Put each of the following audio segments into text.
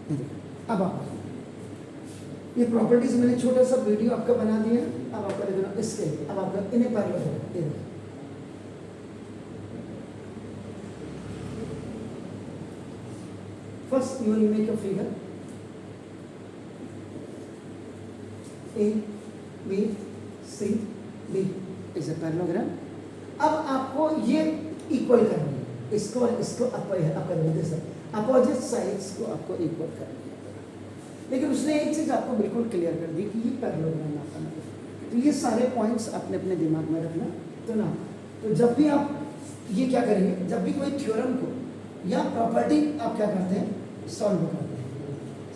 अब आप ये प्रॉपर्टीज मैंने छोटा सा वीडियो आपका बना दिया। अब आपका देखना इसके अब आपका इन्हें पैरेलल है। First you will make a figure A B C D is a parallelogram. अब आपको ये इक्वल करनी है, इसको और इसको अपोजिट साइड्स को आपको इक्वल करनी है। लेकिन उसने एक चीज आपको बिल्कुल क्लियर कर दी कि ये पैरेललोग्राम आपका ना, तो ये सारे पॉइंट्स अपने अपने दिमाग में रखना। तो ना तो जब भी आप ये क्या करेंगे, जब भी कोई थ्योरम को या प्रॉपर्टी आप क्या करते हैं सॉल्व करते हैं,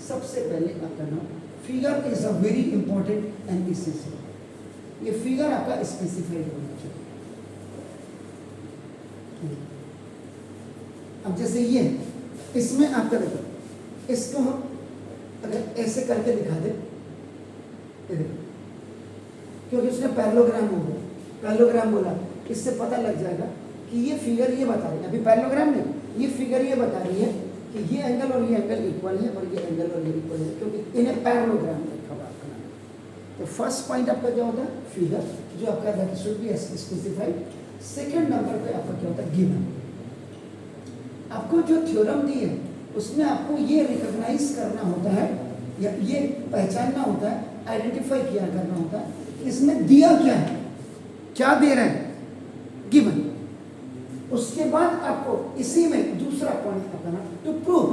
सबसे पहले आपका नाम figure is a very important and essential. ये फिगर आपका स्पेसिफाइड होना चाहिए। अब जैसे ये इसमें आपका देखो, इसको हम अगर ऐसे करके दिखा दे, ये देखो, क्योंकि उसने पैरेललोग्राम होगा, पैरेललोग्राम बोला, इससे पता लग जाएगा कि ये फिगर ये बता रही है, अभी पैरेललोग्राम नहीं, ये फिगर ये बता रही है कि ये एंगल और ये एंगल इक्वल है और ये एंगल और ये इक्वल है, क्योंकि इन्हें पैरेललोग्राम लिखा हुआ आपका नाम। तो फर्स्ट पॉइंट आपका क्या होता है फिगर, जो आपका that should be specified. Second number पे आपका क्या होता है गिवन। आपको जो थ्योरम दी है उसमें आपको ये रिकॉग्नाइज करना होता है या ये पहचानना होता है, आइडेंटिफाई किया करना होता है इसमें दिया क्या है, क्या दे रहे हैं गिवन। उसके बाद आपको इसी में दूसरा पॉइंट अपना टू प्रूव,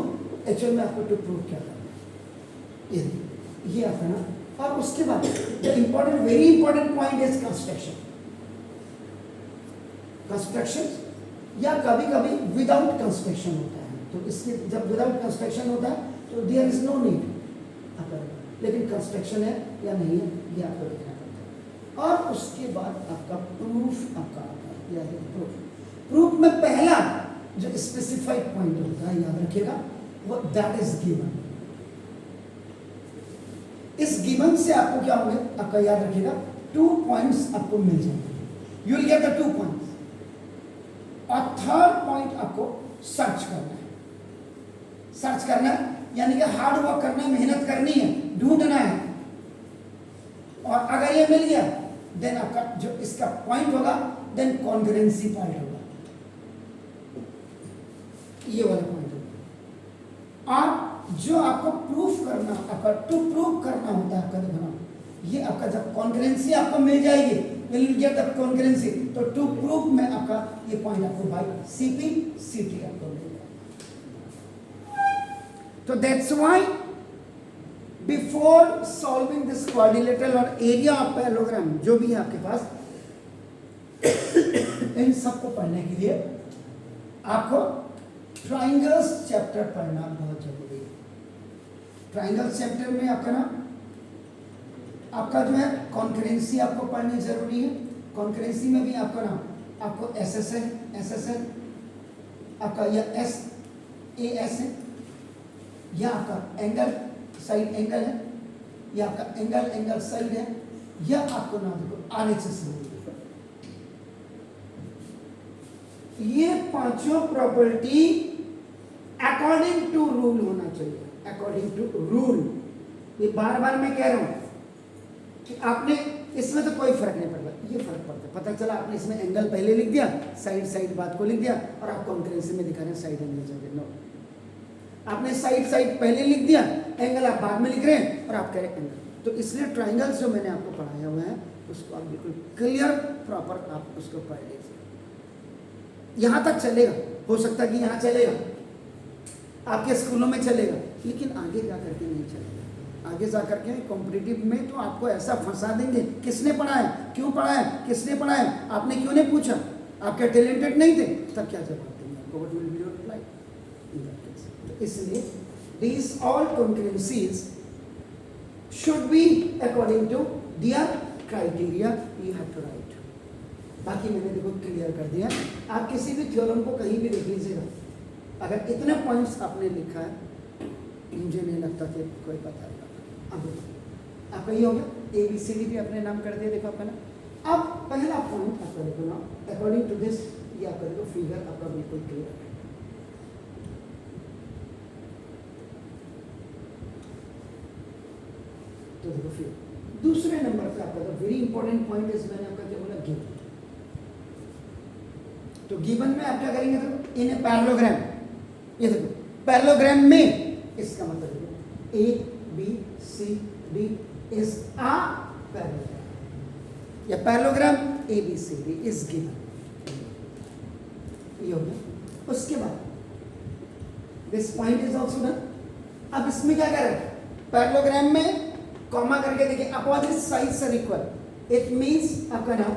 एक्चुअल में आपको टू प्रूव क्या करना है ये अपना। और उसके बाद the important very important point is construction. Construction या कभी कभी विदाउट कंस्ट्रक्शन होता है, तो इसके जब विदाउट कंस्ट्रक्शन होता है तो देयर इज नो नीड, लेकिन कंस्ट्रक्शन है या नहीं है ये आपको देखना पड़ता है। और उसके बाद आपका प्रूफ आपका आता है, या प्रूफ। प्रूफ में पहला जो स्पेसिफाइड पॉइंट होता है याद रखिएगा वो दैट इज गिवन। इस गिवन से आपको क्या होंगे आपका याद रखिएगा 2 पॉइंट्स आपको मिल जाएंगे, you will get the 2 points. और थर्ड पॉइंट आपको सर्च करना है, सर्च करना है यानी कि हार्ड वर्क करना है, मेहनत करनी है, ढूंढना है। और अगर ये मिल गया देन आपका जो इसका पॉइंट होगा देन कॉन्ग्रुएंसी पॉइंट होगा, ये वाला पॉइंट होगा। और जो आपको प्रूफ करना, आपका टू प्रूफ करना होता है आपका देखना, ये आपका जब कॉन्ग्रुएंसी आपको मिल जाएगी, विल गेट द कॉन्ग्रुएंसी, तो टू प्रूफ में आपका ये पॉइंट आपको बाय सीपी सीटी आपको मिल जाएगा। तो that's why before solving this quadrilateral और एरिया ऑफ पैरेललोग्राम जो भी है आपके पास, इन सबको पढ़ने के लिए आपको ट्राइंगल्स चैप्टर पढ़ना बहुत जरूरी है। ट्राइंगल चैप्टर में आपका ना आपका जो है कॉन्करेंसी आपको पढ़नी जरूरी है। कॉन्करेंसी में भी आपका ना आपको एसएसएन आपका या एस है, या आपका एंगल साइड एंगल है, या आपका एंगल साइड है, या आपको ना देखो आरएचएस है। ये पांचों प्रॉपर्टी अकॉर्डिंग टू रूल होना चाहिए, अकॉर्डिंग टू रूल। ये बार बार मैं कह रहा हूं कि आपने इसमें तो कोई फर्क नहीं पड़ता, ये फर्क पड़ता है। पता चला आपने इसमें एंगल पहले लिख दिया, साइड बात को लिख दिया, और आप कॉन्करेंसी में दिखा रहे हैं साइड एंगल चाहिए। नो, आपने साइड पहले लिख दिया, एंगल आप बाद में लिख रहे हैं और आप कह रहे हैं एंगल। तो इसलिए ट्राइंगल्स जो मैंने आपको पढ़ाया हुआ है उसको आप बिल्कुल क्लियर प्रॉपर आप उसको पढ़ लीजिए। यहां तक चलेगा, हो सकता है कि यहां चलेगा, आपके स्कूलों में चलेगा, लेकिन आगे जा करके नहीं चलेगा। आगे जा करके कॉम्पिटिटिव में तो आपको ऐसा फंसा देंगे, किसने पढ़ाया, क्यों पढ़ाया, किसने पढ़ाया, आपने क्यों नहीं पूछा, आप क्या टैलेंटेड नहीं थे, तब क्या जवाब देंगे आपको, what will be your reply in that case. तो इसलिए these all concurrencies should be according to their criteria you have to write। बाकी मैंने देखो क्लियर कर दिया। आप किसी भी थ्योरम को कहीं भी देख लीजिएगा, अगर इतने पॉइंट्स आपने लिखा है मुझे नहीं लगता कि कोई पता है। अब आपका ये हो गया ABCD भी अपने नाम कर दिया, देखो आपका ना। अब पहला पॉइंट आपका देखो ना, अकॉर्डिंग टू दिस ये आपका देखो फिगर आपका बिल्कुल क्लियर है। तो देखो फिर दूसरे नंबर पे आपका तो वेरी इंपॉर्टेंट पॉइंट इज मैंने आपका क्या बोला गिवन। तो गिवन में आप क्या करेंगे तो इन ए पैरेललोग्राम, ये देखो पैरेललोग्राम में इसका मतलब A B C D is a parallelogram या parallelogram A B C D is given, ये हो गया। उसके बाद this point is also done. अब इसमें क्या करें, पैरेललोग्राम में कॉमा करके देखिए opposite sides are equal, it means आपका नाम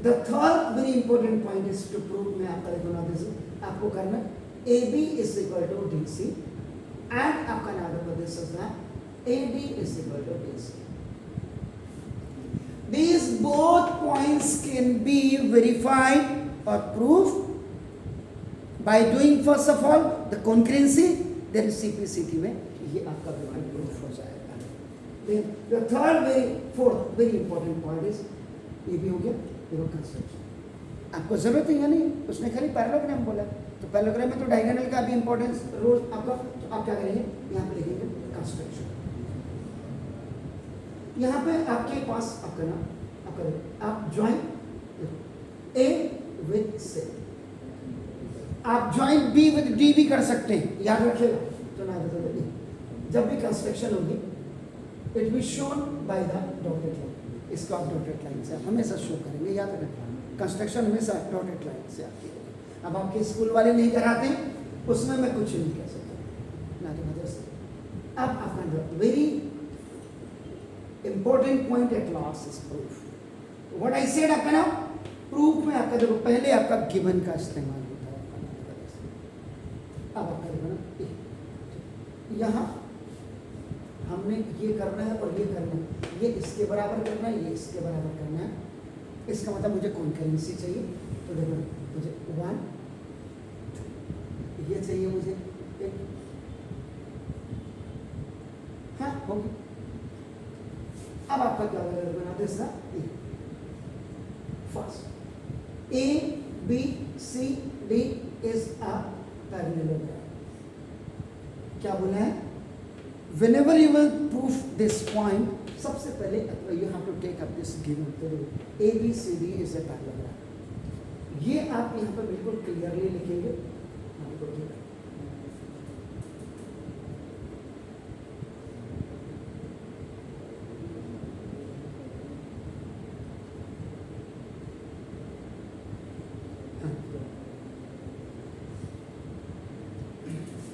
the third very important point is to prove में आपका देखो ना दिस आपको करना A B is equal to D C and आपका नाम देखो this is that A D is equal to D C. These both points can be verified or proved by doing first of all the concurrency, then CPCT में ये आपका व्यवहार proof हो जाएगा। Then the fourth very important point is ये भी हो गया देखो कंस्ट्रक्शन। आपको जरूरत है या नहीं, उसने खाली पैरेललोग्राम बोला, तो पैरेललोग्राम में तो डायगोनल का भी इंपॉर्टेंस रोल आपका, तो आप क्या करेंगे यहाँ पे लिखेंगे कंस्ट्रक्शन। यहाँ पे आपके पास आपका नाम आपका आप ज्वाइन ए विद सी, आप ज्वाइन बी विद डी भी कर सकते हैं, याद रखिएगा। तो ना जब भी कंस्ट्रक्शन होगी it be shown by the dotted line, इसको आप डॉटेड लाइन से हमेशा शो करेंगे, याद रखें कंस्ट्रक्शन हमेशा डॉटेड लाइन से आपकी होगी। अब आपके स्कूल वाले नहीं कराते उसमें मैं कुछ नहीं कह सकता ना, तो वजह से अब आपका very important point at last is proof. What I said आपका ना प्रूफ में आपका देखो पहले आपका गिवन का इस्तेमाल होता है। अब आपका देखो ना यहाँ हमने ये करना है और ये करना है, ये इसके बराबर करना है, ये इसके बराबर करना है, इसका मतलब मुझे कॉन्करेंसी चाहिए। तो देखो मुझे 1 ये चाहिए मुझे एक, हाँ होगी। अब आपका क्या बनाते इसका first A B C D is a parallelogram. क्या बोला है, whenever you will prove this point सबसे पहले you have to take up this given A B C D is a parallelogram। ये आप यहाँ पर बिल्कुल क्लियरली लिखेंगे।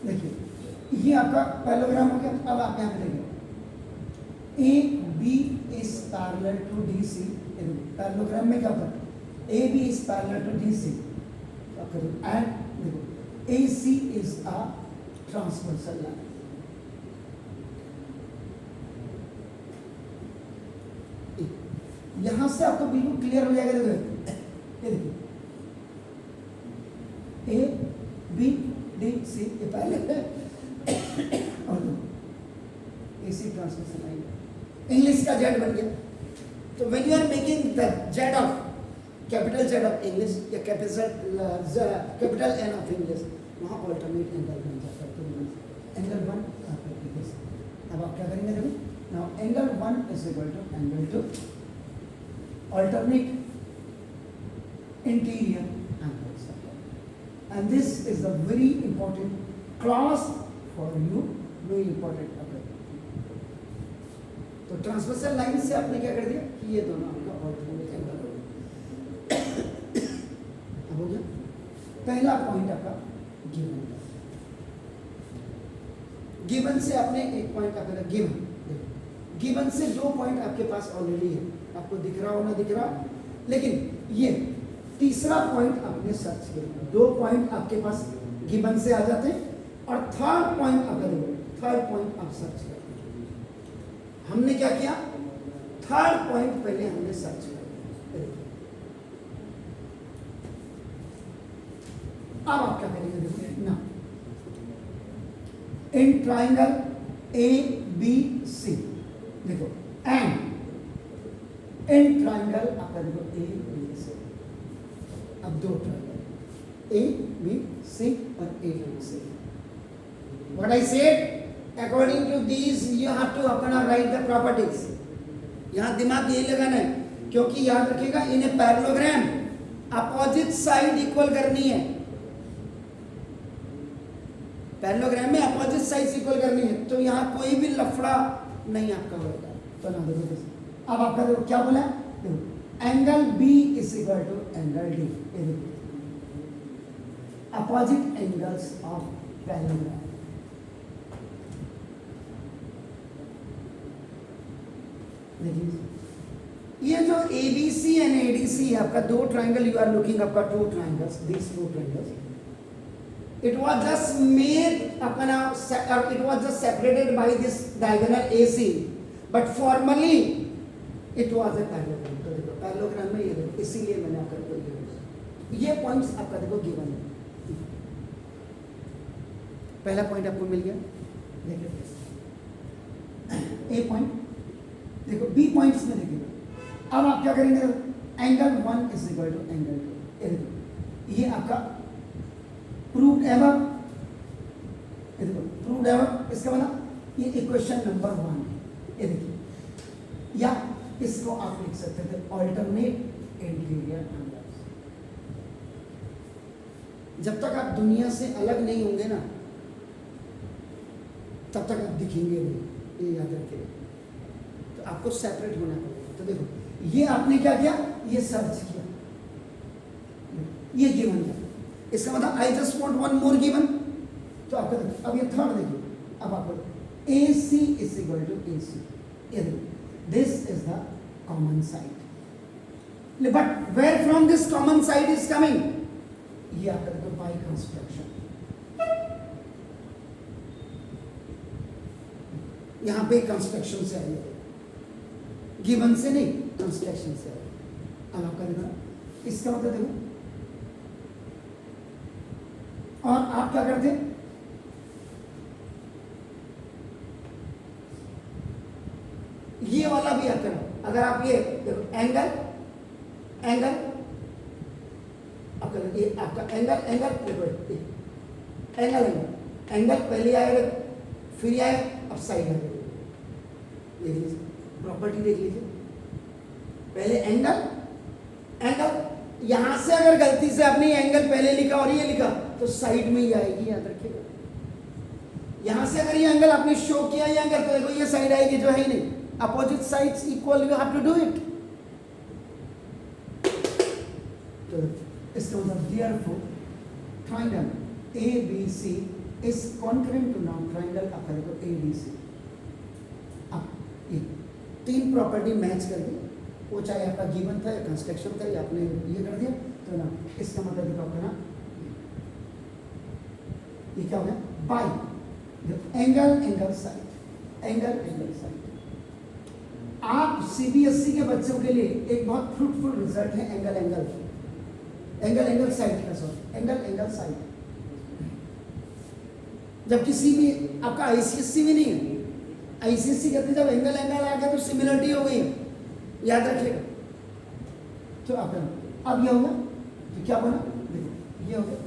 देखिए ये आपका पैरेललोग्राम हो गया। अब आप यहाँ पे देखिए A B is parallel to D C, parallelogram में क्या होता है A B is parallel to D C and देखो A C is a transversal line. यहां से आपको बिल्कुल क्लियर हो जाएगा। देखो ये देखिए ए बी डी सी ये पहले और एसी ट्रांसमिशन लाइन इंग्लिश का जेड बन गया। तो when you are making the Z of capital Z of English या कैपिटल एन ऑफ इंग्लिश, वहाँ ऑल्टरनेट एंगल बन जाता है। तो एंगल 1 अब आप क्या करेंगे देखो now angle 1 is equal to angle 2 alternate interior angles, and this is a very important class for you, very important topic। तो ट्रांसवर्सल लाइन से आपने क्या कर दिया कि ये दोनों आपका ऑल्टरनेट एंगल हो गया। अब हो गया पहला पॉइंट आपका गिवन। गिवन से आपने एक पॉइंट आपका गिवन, गिवन से 2 पॉइंट आपके पास ऑलरेडी है, आपको दिख रहा हो ना दिख रहा, लेकिन ये तीसरा पॉइंट आपने सर्च किया। 2 पॉइंट आपके पास गिवन से आ जाते हैं और थर्ड पॉइंट आप देखो, थर्ड पॉइंट आप सर्च करते हैं। हमने क्या किया, थर्ड पॉइंट पहले हमने सर्च किया। अब आप क्या करेंगे देखो ना, इन ट्राइंगल ए बी सी देखो एंड इन ट्राइंगल आपका देखो ए बी सी, अब 2 ट्राइंगल ए बी सी और A B C. What I said According to these you have to अपना write the properties. यहाँ दिमाग यही लगाना है, क्योंकि याद रखिएगा in a parallelogram opposite side equal करनी है। पैरेललोग्राम में अपोजिट साइड इक्वल करनी है, तो यहाँ कोई भी लफड़ा नहीं आपका होगा। तो ना देखो, अब आपका देखो क्या बोला, angle B is equal to angle D, opposite angles of parallelogram. देखिए ये जो ABC एंड ADC है आपका, दो ट्राइंगल यू आर लुकिंग, आपका two triangles, this two triangles, it was just made अपना it was just separated by this diagonal AC, but formally it was a parallelogram। तो देखो पैरेललोग्राम में ये देखो, इसीलिए मैंने आपको ये पॉइंट्स आपका देखो गिवन है। पहला पॉइंट आपको मिल गया, देखिए ए पॉइंट, देखो बी पॉइंट्स में देखिएगा। अब आप क्या करेंगे, angle 1 is equal to angle 2, ये आपका प्रूव्ड एवर, प्रूव्ड एवर, इसका मतलब ये इक्वेशन नंबर 1 है, ये देखिए, या इसको आप लिख सकते थे ऑल्टरनेट इंटीरियर एंगल्स। जब तक आप दुनिया से अलग नहीं होंगे ना, तब तक आप दिखेंगे नहीं, ये याद रखिए। तो आपको सेपरेट होना पड़ेगा। तो देखो ये आपने क्या किया, ये सर्च किया, ये गिवन किया, इसका मतलब I just want one more given. तो आपका देखो अब ये थर्ड देखिए, अब आपको AC is equal to AC, ये देखो this is the common side, but where from this common side is coming, ये आपका देखो बाय कंस्ट्रक्शन, यहां पे कंस्ट्रक्शन से आई है, गिवन से नहीं, कंस्ट्रक्शन से आई। अब आपका देखो इसका मतलब देखो, और आप क्या करते, ये वाला भी आप करो। अगर आप ये देखो एंगल एंगल आपका, ये आपका एंगल एंगल देखो, एंगल एंगल एंगल पहले आएगा, फिर आएगा, अब साइड आएगा। देख लीजिए प्रॉपर्टी, देख लीजिए पहले एंगल एंगल, यहां से अगर गलती से आपने एंगल पहले लिखा और ये लिखा तो साइड में ही आएगी, याद रखिएगा। यहां से अगर ये एंगल आपने शो किया ये एंगल, तो देखो ये साइड आएगी जो है ही नहीं, opposite sides equal, you have to do it. तो इसका मतलब therefore triangle ABC is concurrent to now triangle आपका देखो ADC। अब ये तीन प्रॉपर्टी मैच करके, वो चाहे आपका गिवन था या कंस्ट्रक्शन था या आपने ये कर दिया, तो ना इसका मतलब देखो आपका ना ये क्या हो गया, bye angle angle side, angle angle side. आप CBSE के बच्चों के लिए एक बहुत फ्रूटफुल रिजल्ट है angle angle, angle angle side का, सॉरी एंगल एंगल साइड। जब किसी भी आपका ICSE में नहीं है, ICSE कहते जब एंगल एंगल आ गया तो सिमिलरिटी हो गई, याद रखिएगा। तो आप अब ये होगा, तो क्या बोला, देखो ये हो गया।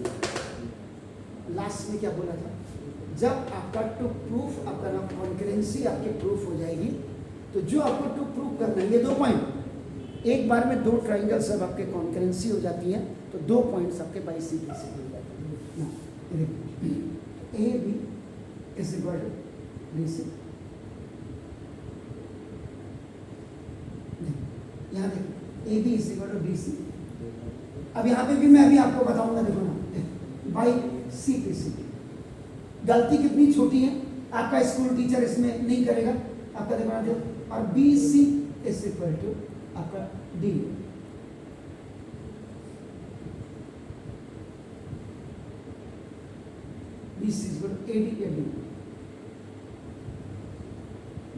लास्ट में क्या बोला था, जब आपका टू प्रूफ आपका ना कॉन्करेंसी आपकी प्रूफ हो जाएगी, तो जो आपको टू प्रूफ करना है, ये 2 पॉइंट, एक बार में 2 ट्राइंगल सब आपके कॉन्करेंसी हो जाती है, तो 2 पॉइंट्स आपके बाई CBSE हो जाते हैं। AB is equal to BC, यहाँ देखिए AB is equal to BC। अब यहाँ पे भी मैं अभी आपको बताऊंगा, देखो ना बाई CPC। गलती कितनी छोटी है, आपका स्कूल टीचर इसमें नहीं करेगा, आपका देखो ना, और BC इज इक्वल टू आपका D। BC is equal to AD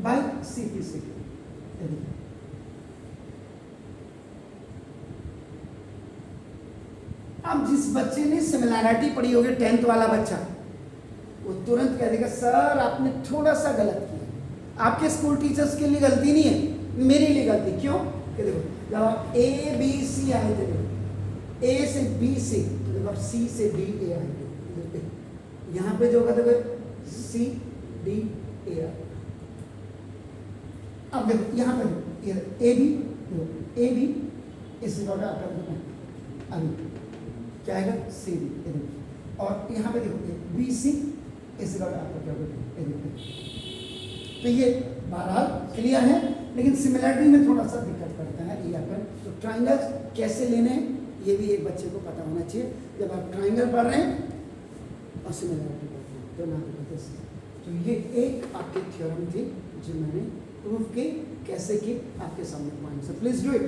by CPC। अब जिस बच्चे ने सिमिलैरिटी पढ़ी होगी, 10th वाला बच्चा, वो तुरंत कह देगा सर आपने थोड़ा सा गलत किया। आपके स्कूल टीचर्स के लिए गलती नहीं है, मेरे लिए गलती। क्यों, कि देखो जब आप ABC आए थे, A से B से, तो देखो आप C से D A आए थे, यहाँ पे जो होगा देखो C डी ए। अब देखो यहाँ पे ए बी, ए बी इस जगह का आपका देखो अभी क्या आएगा सी डी, और यहाँ पे देखो बी सी इस जगह का आपका क्या होगा। तो ये बहरहाल क्लियर है, लेकिन सिमिलरिटी में थोड़ा सा दिक्कत करता है ये आपका। तो ट्राइंगल कैसे लेने हैं ये भी एक बच्चे को पता होना चाहिए जब आप ट्राइंगल पढ़ रहे हैं और सिमिलरिटी पढ़ रहे हैं तो ना। तो ये एक आपकी थ्योरम थी जो मैंने प्रूफ की, कैसे की आपके सामने पॉइंट से। Please do it.